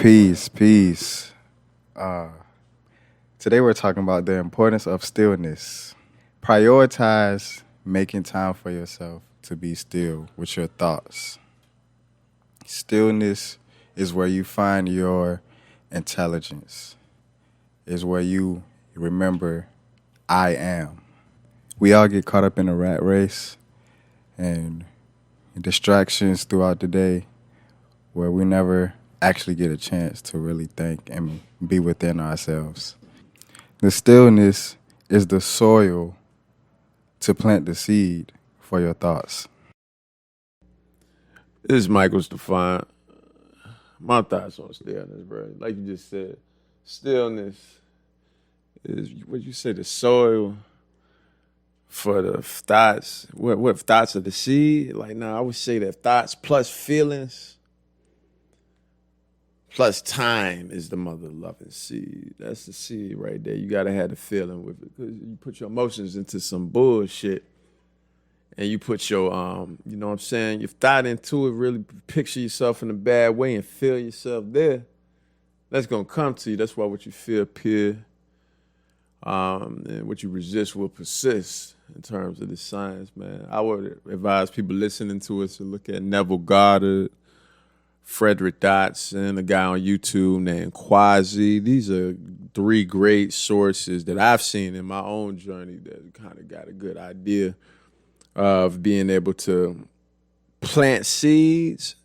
Peace, peace. Uh, Today we're talking about the importance of stillness. Prioritize making time for yourself to be still with your thoughts. Stillness is where you find your intelligence, is where you remember I am. We all get caught up in a rat race and distractions throughout the day where we never actually get a chance to really think and be within ourselves. The stillness is the soil to plant the seed for your thoughts. This is Michael Stefan. My thoughts on stillness, bro. Like you just said, stillness is what you say, the soil for the thoughts. What thoughts are the seed? Like, I would say that thoughts plus feelings plus time is the mother loving seed. That's the seed right there. You gotta have the feeling with it, because you put your emotions into some bullshit, and you put your you know what I'm saying, your thought into it, really picture yourself in a bad way and feel yourself there. That's gonna come to you. That's why what you feel appear, and what you resist will persist in terms of the science, man. I would advise people listening to us to look at Neville Goddard, Frederick Dotson, a guy on YouTube named Quasi. These are three great sources that I've seen in my own journey that kind of got a good idea of being able to plant seeds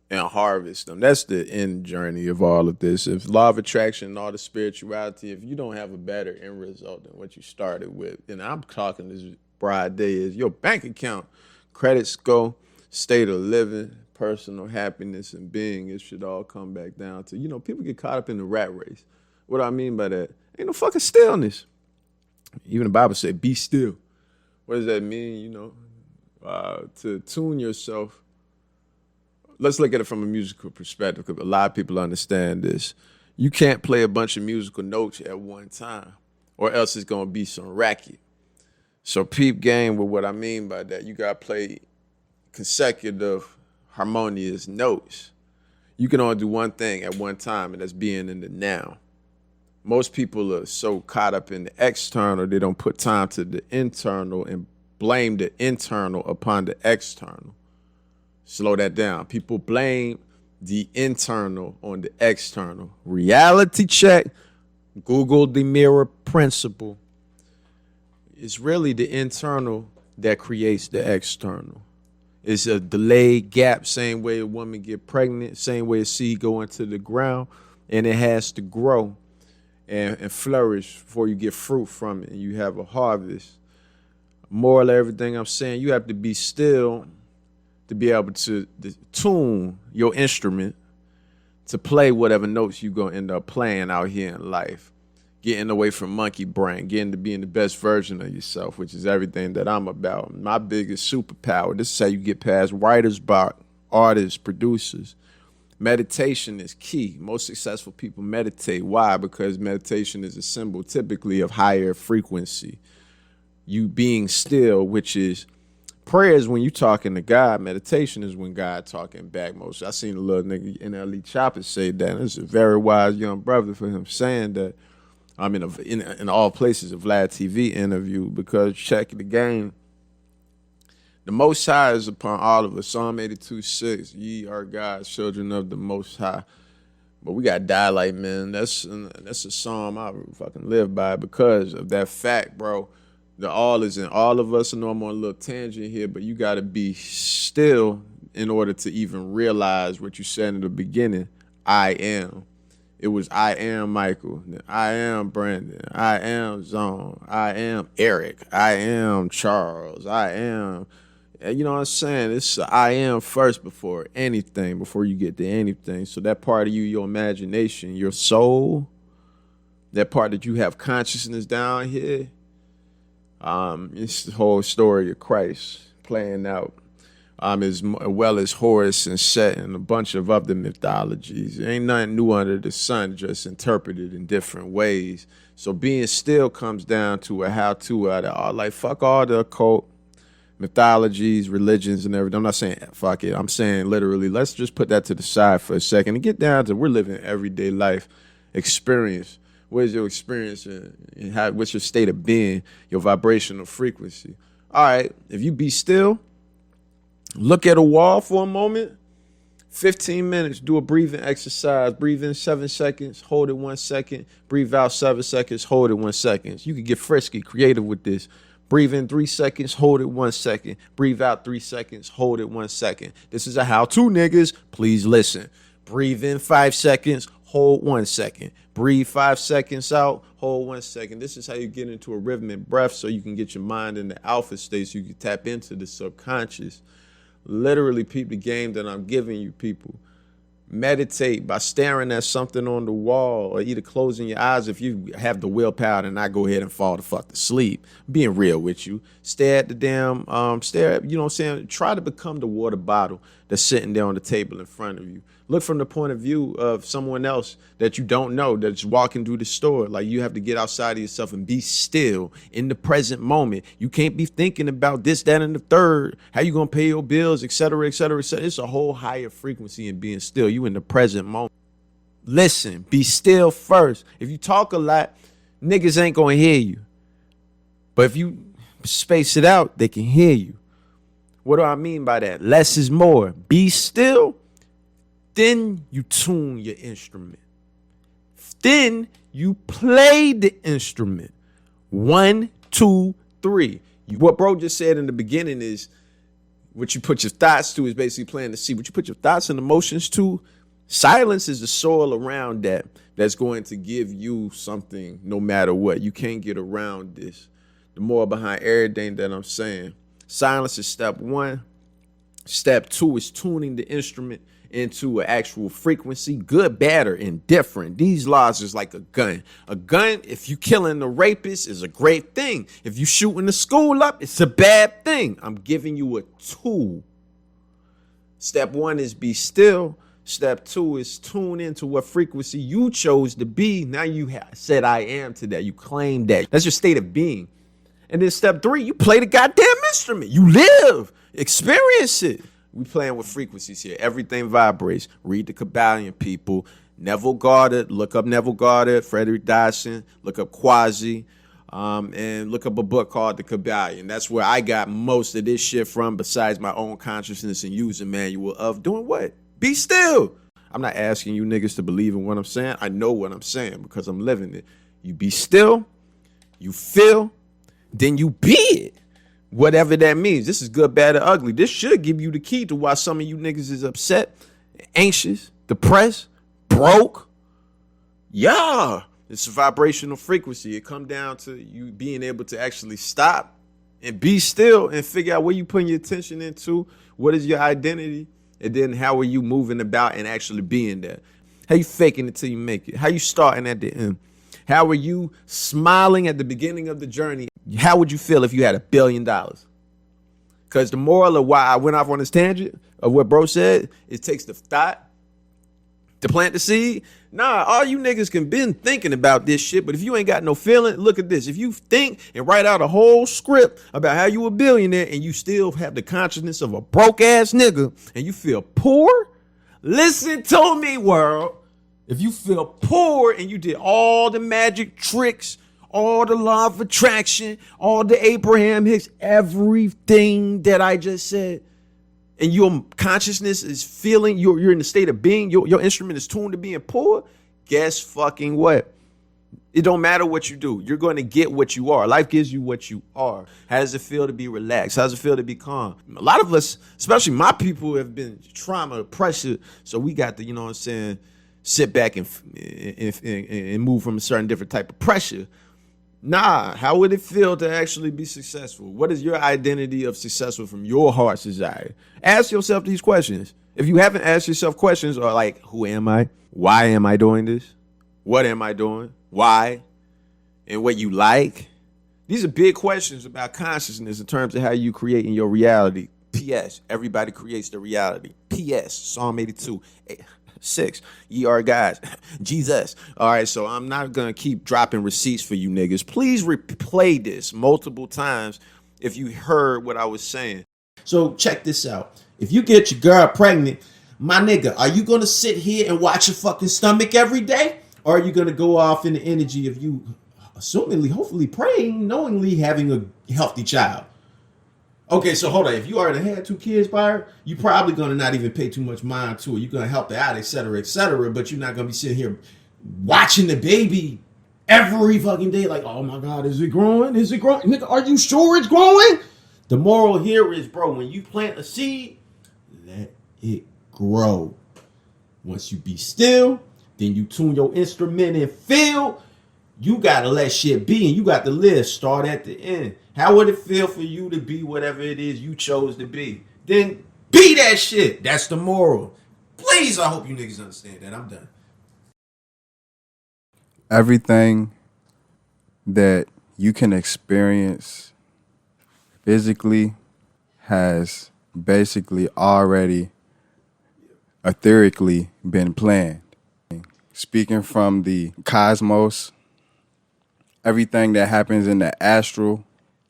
and harvest them. That's the end journey of all of this. If law of attraction and all the spirituality, if you don't have a better end result than what you started with, and I'm talking this broad day, is your bank account, credit score, state of living, personal happiness and being, it should all come back down to, people get caught up in the rat race. What I mean by that, ain't no fucking stillness. Even the Bible said, be still. What does that mean? To tune yourself. Let's look at it from a musical perspective, because a lot of people understand this. You can't play a bunch of musical notes at one time, or else it's going to be some racket. So peep game with what I mean by that. You got to play consecutive harmonious notes. You can only do one thing at one time, and that's being in the now. Most people are so caught up in the external, they don't put time to the internal and blame the internal upon the external. Slow that down. People blame the internal on the external. Reality check. Google the mirror principle. It's really the internal that creates the external. It's a delayed gap, same way a woman get pregnant, same way a seed go into the ground, and it has to grow and flourish before you get fruit from it and you have a harvest. Moral of everything I'm saying, you have to be still to be able to tune your instrument to play whatever notes you're going to end up playing out here in life. Getting away from monkey brain, getting to being the best version of yourself, which is everything that I'm about. My biggest superpower, this is how you get past writer's block, artists, producers. Meditation is key. Most successful people meditate. Why? Because meditation is a symbol typically of higher frequency. You being still, which is prayer is when you talking to God. Meditation is when God talking back. I seen a little nigga NLE Chopper say that. And it's a very wise young brother for him saying that. I'm in all places, a Vlad TV interview, because check the game. The Most High is upon all of us. Psalm 82:6. Ye are God's children of the Most High. But we got to die like men. That's a psalm I fucking live by because of that fact, bro. The all is in all of us. I know I'm on a little tangent here, but you got to be still in order to even realize what you said in the beginning. I am. It was I am Michael, I am Brandon, I am Zone, I am Eric, I am Charles, I am, you know what I'm saying? It's I am first before anything, before you get to anything. So that part of you, your imagination, your soul, that part that you have consciousness down here, it's the whole story of Christ playing out. As well as Horus and Set and a bunch of other mythologies. Ain't nothing new under the sun, just interpreted in different ways. So being still comes down to a how-to out of all. Like, fuck all the occult, mythologies, religions, and everything. I'm not saying fuck it. I'm saying literally, let's just put that to the side for a second and get down to we're living everyday life experience. What is your experience and what's your state of being, your vibrational frequency? All right, if you be still, look at a wall for a moment, 15 minutes, do a breathing exercise. Breathe in 7 seconds, hold it 1 second. Breathe out 7 seconds, hold it 1 second. You can get frisky, creative with this. Breathe in 3 seconds, hold it 1 second. Breathe out 3 seconds, hold it 1 second. This is a how-to, niggas. Please listen. Breathe in 5 seconds, hold 1 second. Breathe 5 seconds out, hold 1 second. This is how you get into a rhythmic breath so you can get your mind in the alpha state so you can tap into the subconscious. Literally, peep the game that I'm giving you, people. Meditate by staring at something on the wall or either closing your eyes if you have the willpower to not go ahead and fall the fuck to sleep. Being real with you. Stare at the damn, stare at, you know what I'm saying? Try to become the water bottle that's sitting there on the table in front of you. Look from the point of view of someone else that you don't know that's walking through the store. Like you have to get outside of yourself and be still in the present moment. You can't be thinking about this, that, and the third. How you gonna pay your bills, et cetera, et cetera, et cetera. It's a whole higher frequency in being still. You in the present moment. Listen, be still first. If you talk a lot, niggas ain't gonna hear you. But if you space it out, they can hear you. What do I mean by that? Less is more. Be still. Then you tune your instrument. Then you play the instrument. 1, 2, 3. What bro just said in the beginning is what you put your thoughts to is basically planting the seed. What you put your thoughts and emotions to, silence is the soil around that that's going to give you something no matter what. You can't get around this. The more behind everything that I'm saying. Silence is step 1. Step 2 is tuning the instrument into an actual frequency, good, bad, or indifferent. These laws is like a gun. A gun, if you killing the rapist, is a great thing. If you shooting the school up, it's a bad thing. I'm giving you a tool. Step 1 is be still. Step 2 is tune into what frequency you chose to be. Now you said I am to that. You claim that. That's your state of being. And then step 3, you play the goddamn instrument. You live, experience it. We playing with frequencies here. Everything vibrates. Read the Kabbalion, people. Neville Goddard. Look up Neville Goddard, Frederick Dyson. Look up Quasi. And look up a book called The Kabbalion. That's where I got most of this shit from, besides my own consciousness and user manual of doing what? Be still. I'm not asking you niggas to believe in what I'm saying. I know what I'm saying because I'm living it. You be still. You feel. Then you be it. Whatever that means. This is good, bad, or ugly. This should give you the key to why some of you niggas is upset, anxious, depressed, broke. Yeah. It's a vibrational frequency. It come down to you being able to actually stop and be still and figure out where you putting your attention into. What is your identity? And then how are you moving about and actually being there? How you faking it till you make it? How you starting at the end? How are you smiling at the beginning of the journey? How would you feel if you had $1 billion? Because the moral of why I went off on this tangent of what bro said, it takes the thought to plant the seed. Nah, all you niggas can been thinking about this shit, but if you ain't got no feeling, look at this. If you think and write out a whole script about how you a billionaire and you still have the consciousness of a broke ass nigga and you feel poor, listen to me, world. If you feel poor and you did all the magic tricks, all the law of attraction, all the Abraham Hicks, everything that I just said, and your consciousness is feeling, you're in the state of being, your instrument is tuned to being poor, guess fucking what? It don't matter what you do. You're going to get what you are. Life gives you what you are. How does it feel to be relaxed? How does it feel to be calm? A lot of us, especially my people, have been trauma, pressure, so we got to, you know what I'm saying, sit back and move from a certain different type of pressure. Nah, how would it feel to actually be successful? What is your identity of successful from your heart's desire? Ask yourself these questions. If you haven't asked yourself questions or like, who am I? Why am I doing this? What am I doing? Why? And what you like? These are big questions about consciousness in terms of how you creating your reality. P.S. Everybody creates their reality. P.S. Psalm 82. 6. Ye are guys. Jesus. All right, so I'm not going to keep dropping receipts for you niggas. Please replay this multiple times if you heard what I was saying. So check this out. If you get your girl pregnant, my nigga, are you gonna sit here and watch your fucking stomach every day? Or are you gonna go off in the energy of you, assumingly, hopefully praying, knowingly having a healthy child? Okay, so hold on. If you already had 2 kids by her, you probably gonna not even pay too much mind to it. You're gonna help her out, etc., etc. But you're not gonna be sitting here watching the baby every fucking day, like, oh my God, is it growing? Is it growing? Nigga, are you sure it's growing? The moral here is, bro, when you plant a seed, let it grow. Once you be still, then you tune your instrument and feel. You gotta let shit be, and you got to live. Start at the end. How would it feel for you to be whatever it is you chose to be? Then be that shit. That's the moral. Please, I hope you niggas understand that. I'm done. Everything that you can experience physically has basically already etherically been planned. Speaking from the cosmos, everything that happens in the astral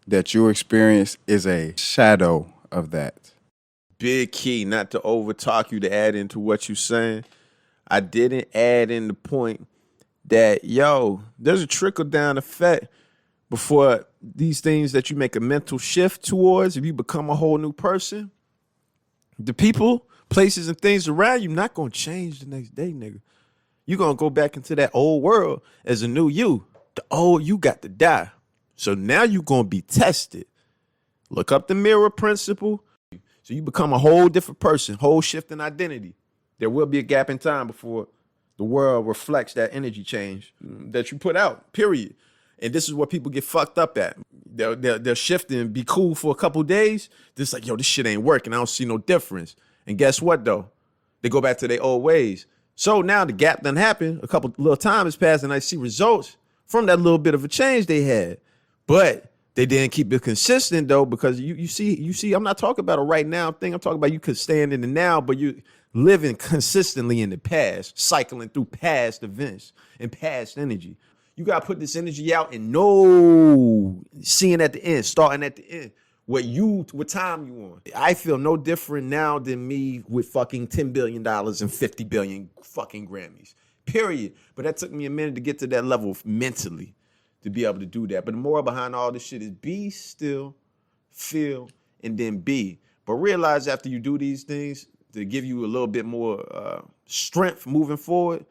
that you experience is a shadow of that. Big key, not to overtalk you, to add into what you're saying. I didn't add in the point that, there's a trickle down effect before these things that you make a mental shift towards. If you become a whole new person, the people, places, and things around you not going to change the next day, nigga. You're going to go back into that old world as a new you. The old you got to die. So now you're going to be tested. Look up the mirror principle. So you become a whole different person, whole shift in identity. There will be a gap in time before the world reflects that energy change that you put out, period. And this is what people get fucked up at. They'll shift and be cool for a couple of days. Just like, this shit ain't working. I don't see no difference. And guess what, though? They go back to their old ways. So now the gap done happened. A couple little time has passed, and I see results from that little bit of a change they had. But they didn't keep it consistent, though, because you see, I'm not talking about a right now thing. I'm talking about you could stand in the now, but you living consistently in the past, cycling through past events and past energy. You got to put this energy out and seeing at the end, starting at the end, what time you on. I feel no different now than me with fucking $10 billion and 50 billion fucking Grammys, period. But that took me a minute to get to that level mentally to be able to do that. But the moral behind all this shit is be still, feel, and then be. But realize after you do these things, to give you a little bit more strength moving forward,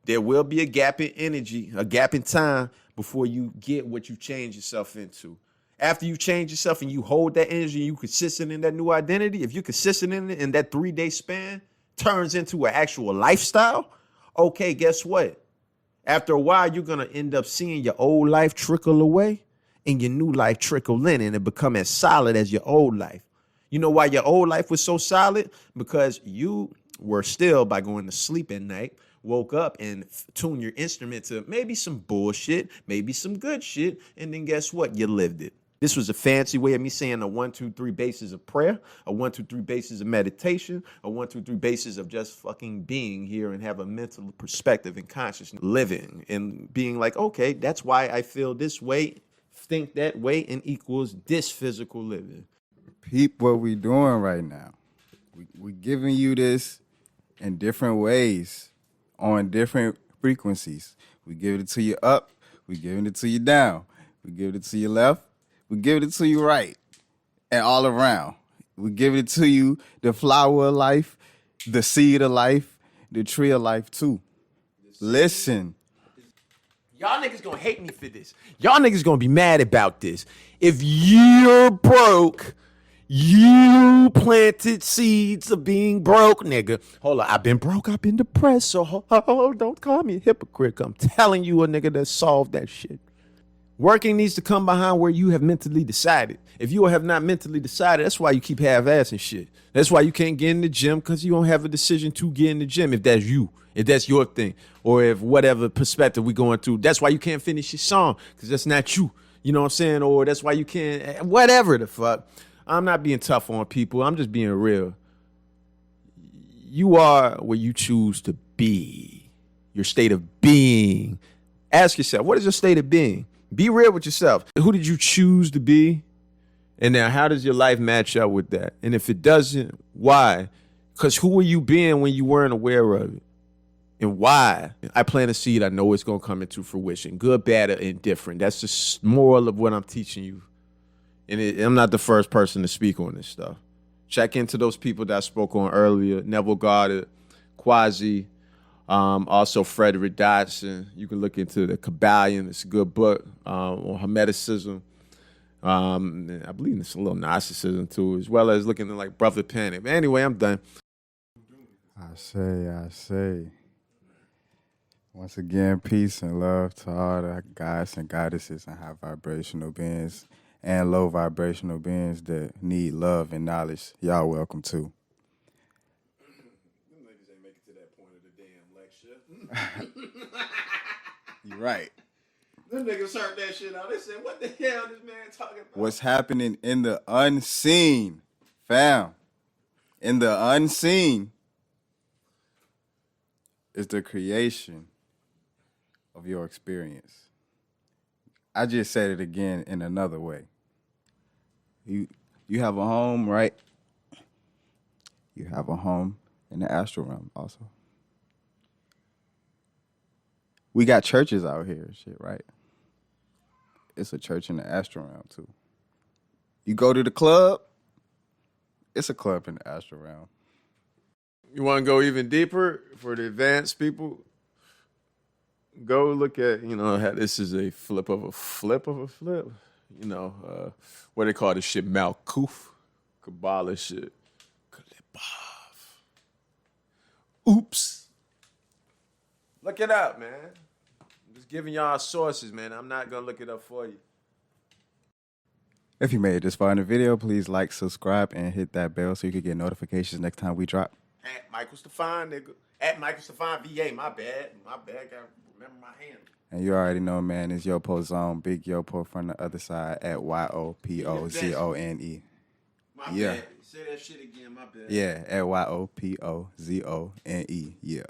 there will be a gap in energy, a gap in time before you get what you change yourself into. After you change yourself and you hold that energy, you consistent in that new identity, if you're consistent in it, and that 3-day span turns into an actual lifestyle, okay, guess what? After a while, you're going to end up seeing your old life trickle away and your new life trickle in, and it become as solid as your old life. You know why your old life was so solid? Because you were still, by going to sleep at night, woke up and tuned your instrument to maybe some bullshit, maybe some good shit, and then guess what? You lived it. This was a fancy way of me saying a 1, 2, 3 basis of prayer, a 1, 2, 3 basis of meditation, a 1, 2, 3 basis of just fucking being here and have a mental perspective and consciousness, living and being like, okay, that's why I feel this way, think that way, and equals this physical living. Peep what we doing right now. We giving you this in different ways, on different frequencies. We giving it to you up, we giving it to you down, we giving it to you left, we giving it to you right, and all around. We giving it to you the flower of life, the seed of life, the tree of life too. Listen. Y'all niggas gonna hate me for this. Y'all niggas gonna be mad about this. If you're broke, you planted seeds of being broke, nigga. Hold on, I've been broke, I've been depressed, so don't call me a hypocrite. I'm telling you, a nigga that solved that shit. Working needs to come behind where you have mentally decided. If you have not mentally decided, that's why you keep half-assing shit. That's why you can't get in the gym, because you don't have a decision to get in the gym if that's you, if that's your thing, or if whatever perspective we going through. That's why you can't finish your song, because that's not you. You know what I'm saying? Or that's why you can't, whatever the fuck. I'm not being tough on people. I'm just being real. You are where you choose to be. Your state of being. Ask yourself, what is your state of being? Be real with yourself. Who did you choose to be? And now, how does your life match up with that? And if it doesn't, why? Because who were you being when you weren't aware of it? And why? I plant a seed, I know it's going to come into fruition. Good, bad, or indifferent. That's the moral of what I'm teaching you. And I'm not the first person to speak on this stuff. Check into those people that I spoke on earlier. Neville Goddard, Quasi, also Frederick Dodson. You can look into the Kabbalion. It's a good book on Hermeticism. I believe it's a little Gnosticism too, as well as looking at like Brother Panic. But anyway, I'm done. I say. Once again, peace and love to all the gods and goddesses and high vibrational beings and low vibrational beings that need love and knowledge. Y'all welcome too. Them niggas ain't make it to that point of the damn lecture. You're right. Them niggas heard that shit out. They said, what the hell this man talking about? What's happening in the unseen, fam? In the unseen is the creation of your experience. I just said it again in another way. You have a home, right? You have a home in the astral realm also. We got churches out here and shit, right? It's a church in the astral realm too. You go to the club, it's a club in the astral realm. You want to go even deeper for the advanced people? Go look at, how this is a flip of a flip of a flip. What they call this shit, Malkuth, Kabbalah shit. Kalibov. Oops. Look it up, man. I'm just giving y'all sources, man. I'm not going to look it up for you. If you made it this far in the video, please like, subscribe, and hit that bell so you can get notifications next time we drop. At Michael Stefan, nigga. At Michael Stefan VA. My bad. Gotta remember my hand. And you already know, man, it's Yopozone, Big Yopo from the other side at Yopozone. My bad. Say that shit again, my bad. Yeah, at Yopozone. Yeah.